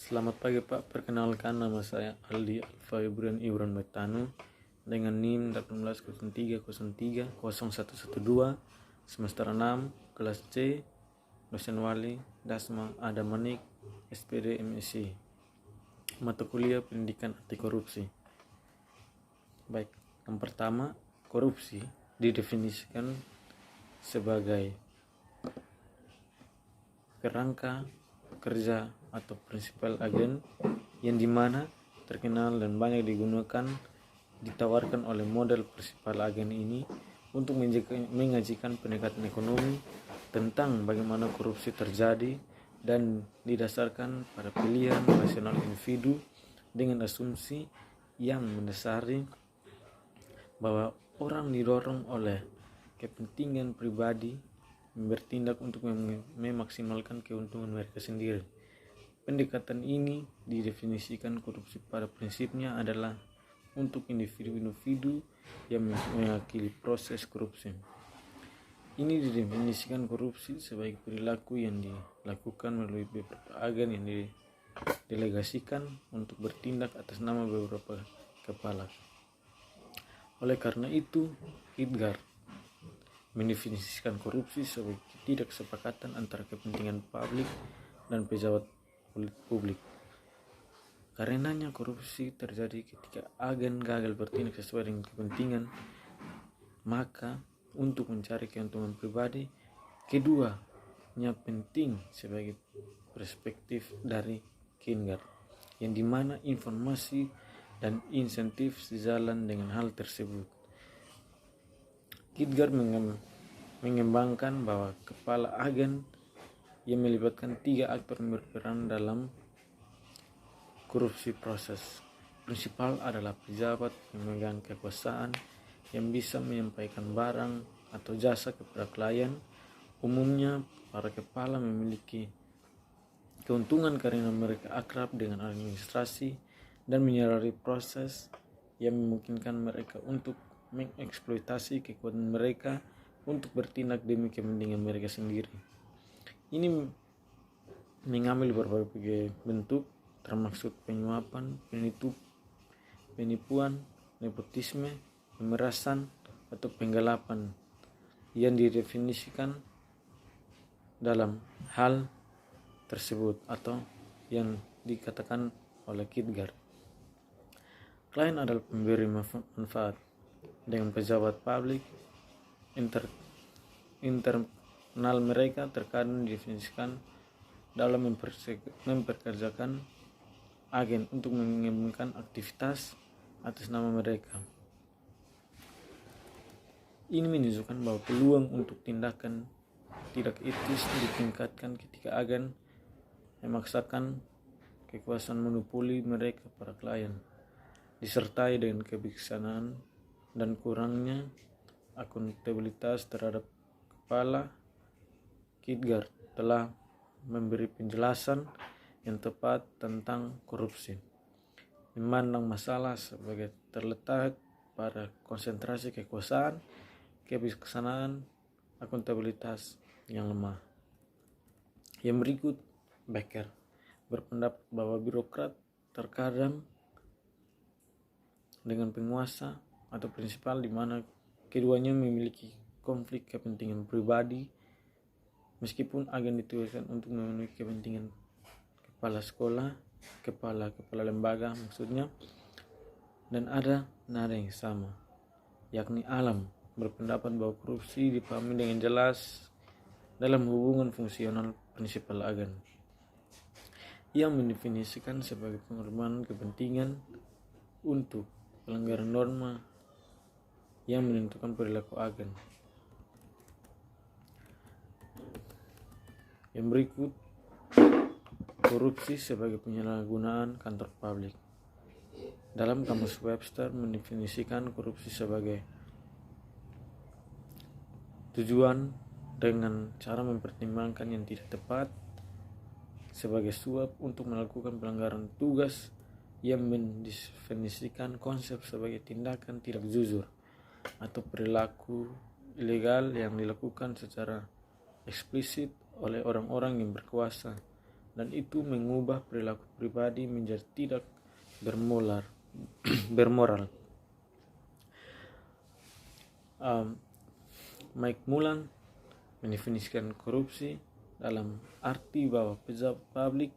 Selamat pagi Pak, perkenalkan nama saya Aldi Alfa Ibrahim Ibran Betanu dengan NIM 1803030112 semester 6 kelas C, dosen wali Dasma Adamanik SPD MSc, mata kuliah pendidikan anti korupsi. Baik, yang pertama, korupsi didefinisikan sebagai kerangka kerja atau prinsipal agen yang dimana terkenal dan banyak digunakan ditawarkan oleh model prinsipal agen ini untuk menyajikan pendekatan ekonomi tentang bagaimana korupsi terjadi dan didasarkan pada pilihan rasional individu dengan asumsi yang mendasari bahwa orang didorong oleh kepentingan pribadi bertindak untuk memaksimalkan keuntungan mereka sendiri. Pendekatan ini didefinisikan korupsi pada prinsipnya adalah untuk individu-individu yang mewakili proses korupsi. Ini didefinisikan korupsi sebagai perilaku yang dilakukan melalui beberapa agen yang didelegasikan untuk bertindak atas nama beberapa kepala. Oleh karena itu, Idgar mendefinisikan korupsi sebagai ketidaksepakatan antara kepentingan publik dan pejabat publik. Karenanya korupsi terjadi ketika agen gagal bertindak sesuai dengan kepentingan, maka untuk mencari keuntungan pribadi, keduanya penting sebagai perspektif dari Idgar, yang dimana informasi dan insentif sejalan dengan hal tersebut. Idgar mengembangkan bahwa kepala agen yang melibatkan 3 aktor berperan dalam korupsi proses. Prinsipal adalah pejabat pemegang kekuasaan yang bisa menyampaikan barang atau jasa kepada klien. Umumnya para kepala memiliki keuntungan karena mereka akrab dengan administrasi dan menyadari proses yang memungkinkan mereka untuk mengeksploitasi kekuatan mereka untuk bertindak demi kepentingan mereka sendiri. Ini mengambil berbagai bentuk, termasuk penyuapan, penipuan, nepotisme, pemerasan, atau penggelapan yang didefinisikan dalam hal tersebut atau yang dikatakan oleh Idgar. Klien adalah pemberi manfaat dengan pejabat publik. Internal mereka terkadang didefinisikan dalam memperkerjakan agen untuk mengembangkan aktivitas atas nama mereka. Ini menunjukkan bahwa peluang untuk tindakan tidak etis ditingkatkan ketika agen memaksakan kekuasaan monopoli mereka pada klien, disertai dengan kebijaksanaan dan kurangnya akuntabilitas terhadap kepala. Idgar telah memberi penjelasan yang tepat tentang korupsi, memandang masalah sebagai terletak pada konsentrasi kekuasaan, kebijaksanaan, akuntabilitas yang lemah. Yang berikut, Becker berpendapat bahwa birokrat terkadang dengan penguasa atau prinsipal di mana keduanya memiliki konflik kepentingan pribadi, meskipun agen ditugaskan untuk memenuhi kepentingan kepala sekolah, kepala lembaga maksudnya, dan ada nada yang sama, yakni Alam berpendapat bahwa korupsi dipahami dengan jelas dalam hubungan fungsional prinsipal agen yang mendefinisikan sebagai pengorbanan kepentingan untuk pelanggaran norma yang menentukan perilaku agen. Yang berikut, korupsi sebagai penyalahgunaan kantor publik. Dalam kamus Webster mendefinisikan korupsi sebagai tujuan dengan cara mempertimbangkan yang tidak tepat sebagai suap untuk melakukan pelanggaran tugas, yang mendefinisikan konsep sebagai tindakan tidak jujur atau perilaku ilegal yang dilakukan secara eksplisit oleh orang-orang yang berkuasa dan itu mengubah perilaku pribadi menjadi tidak bermoral. Mike Mullen mendefinisikan korupsi dalam arti bahwa pejabat publik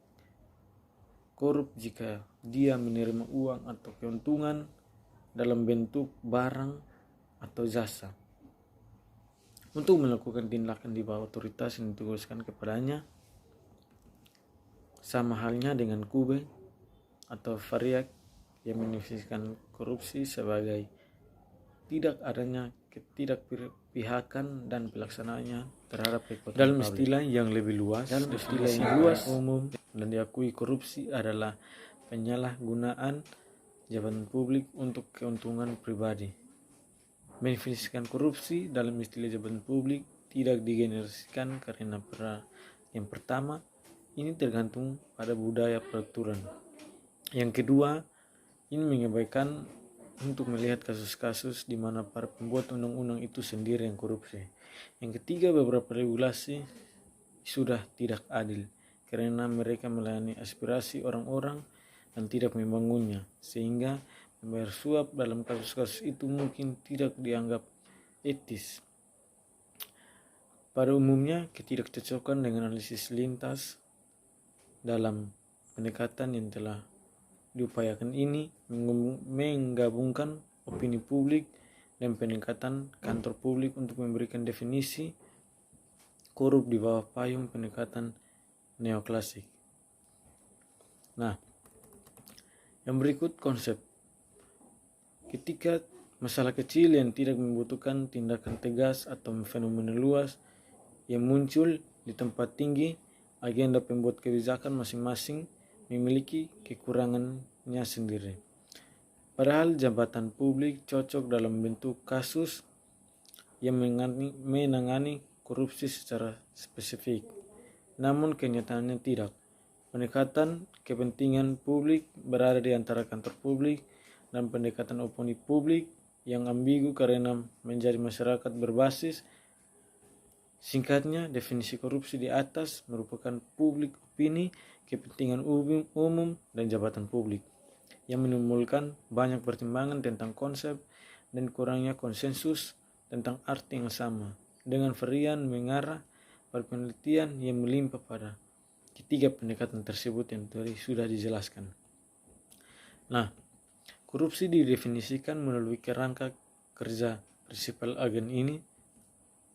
korup jika dia menerima uang atau keuntungan dalam bentuk barang atau jasa untuk melakukan tindakan di bawah otoritas yang ditugaskan kepadanya, sama halnya dengan Kube atau Fariak yang mendefinisikan korupsi sebagai tidak adanya ketidakpihakan dan pelaksanaannya terhadap ekonomi dalam istilah yang lebih luas. Dalam istilah yang luas umum dan diakui, korupsi adalah penyalahgunaan jabatan publik untuk keuntungan pribadi. Mendefinisikan korupsi dalam istilah jabatan publik tidak digeneralisasikan karena yang pertama, ini tergantung pada budaya peraturan. Yang kedua, ini mengabaikan untuk melihat kasus-kasus di mana para pembuat undang-undang itu sendiri yang korupsi. Yang ketiga, beberapa regulasi sudah tidak adil karena mereka melayani aspirasi orang-orang dan tidak membangunnya, sehingga membayar suap dalam kasus-kasus itu mungkin tidak dianggap etis. Pada umumnya, ketidakcocokan dengan analisis lintas dalam pendekatan yang telah diupayakan ini menggabungkan opini publik dan pendekatan kantor publik untuk memberikan definisi korup di bawah payung pendekatan neoklasik. Nah, yang berikut konsep. Ketika masalah kecil yang tidak membutuhkan tindakan tegas atau fenomena luas yang muncul di tempat tinggi, agenda pembuat kebijakan masing-masing memiliki kekurangannya sendiri. Padahal jabatan publik cocok dalam bentuk kasus yang menangani korupsi secara spesifik. Namun kenyataannya tidak. Pendekatan kepentingan publik berada di antara kantor publik dan pendekatan opini publik yang ambigu karena menjadi masyarakat berbasis. Singkatnya, definisi korupsi di atas merupakan publik opini, kepentingan umum, dan jabatan publik yang menimbulkan banyak pertimbangan tentang konsep dan kurangnya konsensus tentang arti yang sama, dengan varian mengarah pada penelitian yang melimpah pada ketiga pendekatan tersebut yang tadi sudah dijelaskan. Nah, korupsi didefinisikan melalui kerangka kerja prinsipal agen ini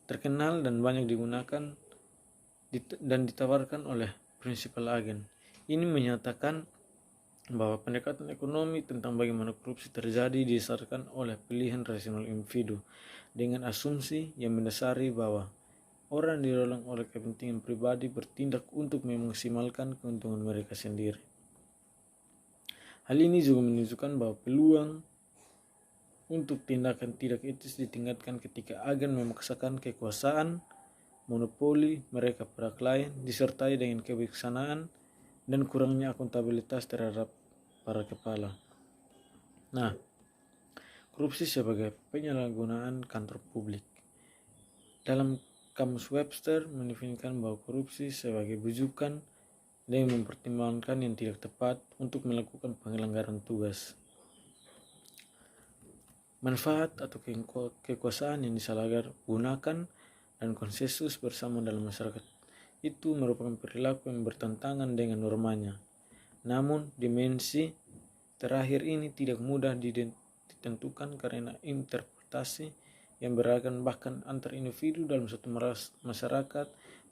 terkenal dan banyak digunakan dan ditawarkan oleh prinsipal agen. Ini menyatakan bahwa pendekatan ekonomi tentang bagaimana korupsi terjadi didasarkan oleh pilihan rasional individu dengan asumsi yang mendasari bahwa orang didorong oleh kepentingan pribadi bertindak untuk memaksimalkan keuntungan mereka sendiri. Hal ini juga menunjukkan bahwa peluang untuk tindakan tidak etis ditingkatkan ketika agen memaksakan kekuasaan monopoli mereka pada klien disertai dengan kebijaksanaan dan kurangnya akuntabilitas terhadap para kepala. Nah, korupsi sebagai penyalahgunaan kantor publik. Dalam Kamus Webster mendefinisikan bahwa korupsi sebagai bujukan dan mempertimbangkan yang tidak tepat untuk melakukan penyelenggaraan tugas. Manfaat atau kekuasaan yang disalahgunakan dan konsensus bersama dalam masyarakat itu merupakan perilaku yang bertentangan dengan normanya. Namun, dimensi terakhir ini tidak mudah ditentukan karena interpretasi yang beragam bahkan antar individu dalam satu masyarakat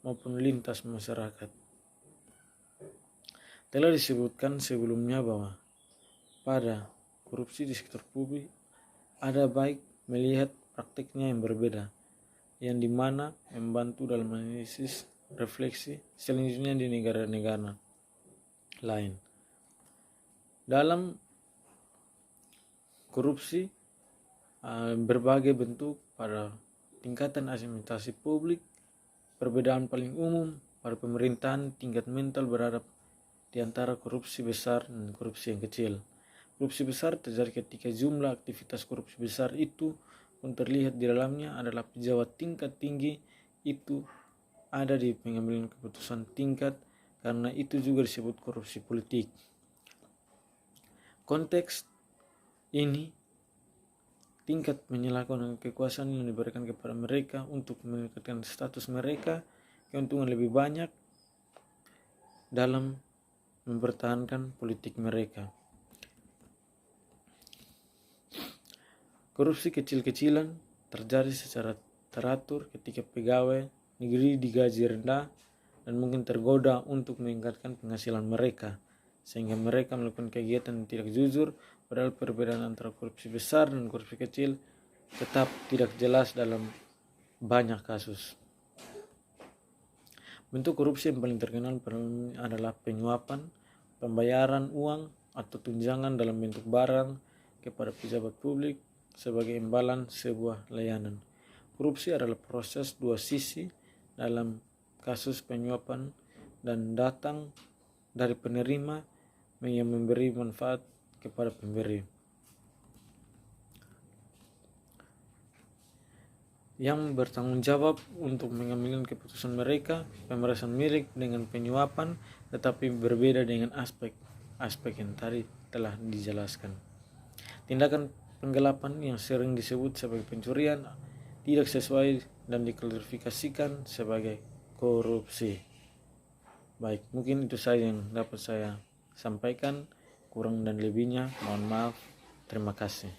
maupun lintas masyarakat. Telah disebutkan sebelumnya bahwa pada korupsi di sektor publik ada baik melihat praktiknya yang berbeda, yang dimana membantu dalam analisis refleksi selanjutnya di negara-negara lain. Dalam korupsi berbagai bentuk pada tingkatan administrasi publik, perbedaan paling umum pada pemerintahan tingkat mental berada di antara korupsi besar dan korupsi yang kecil. Korupsi besar terjadi ketika jumlah aktivitas korupsi besar itu pun terlihat di dalamnya adalah pejabat tingkat tinggi itu ada di pengambilan keputusan tingkat karena itu juga disebut korupsi politik. Konteks ini tingkat penyalahgunaan kekuasaan yang diberikan kepada mereka untuk meningkatkan status mereka, keuntungan lebih banyak dalam mempertahankan politik mereka. Korupsi kecil-kecilan terjadi secara teratur ketika pegawai negeri digaji rendah dan mungkin tergoda untuk meningkatkan penghasilan mereka, sehingga mereka melakukan kegiatan yang tidak jujur, padahal perbedaan antara korupsi besar dan korupsi kecil tetap tidak jelas dalam banyak kasus. Bentuk korupsi yang paling terkenal adalah penyuapan, pembayaran uang atau tunjangan dalam bentuk barang kepada pejabat publik sebagai imbalan sebuah layanan. Korupsi adalah proses dua sisi dalam kasus penyuapan dan datang dari penerima yang memberi manfaat kepada pemberi. Yang bertanggung jawab untuk mengambil keputusan mereka, pemerasan mirip dengan penyuapan, tetapi berbeda dengan aspek yang tadi telah dijelaskan. Tindakan penggelapan yang sering disebut sebagai pencurian tidak sesuai dan diklarifikasikan sebagai korupsi. Baik, mungkin itu saja yang dapat saya sampaikan. Kurang dan lebihnya mohon maaf. Terima kasih.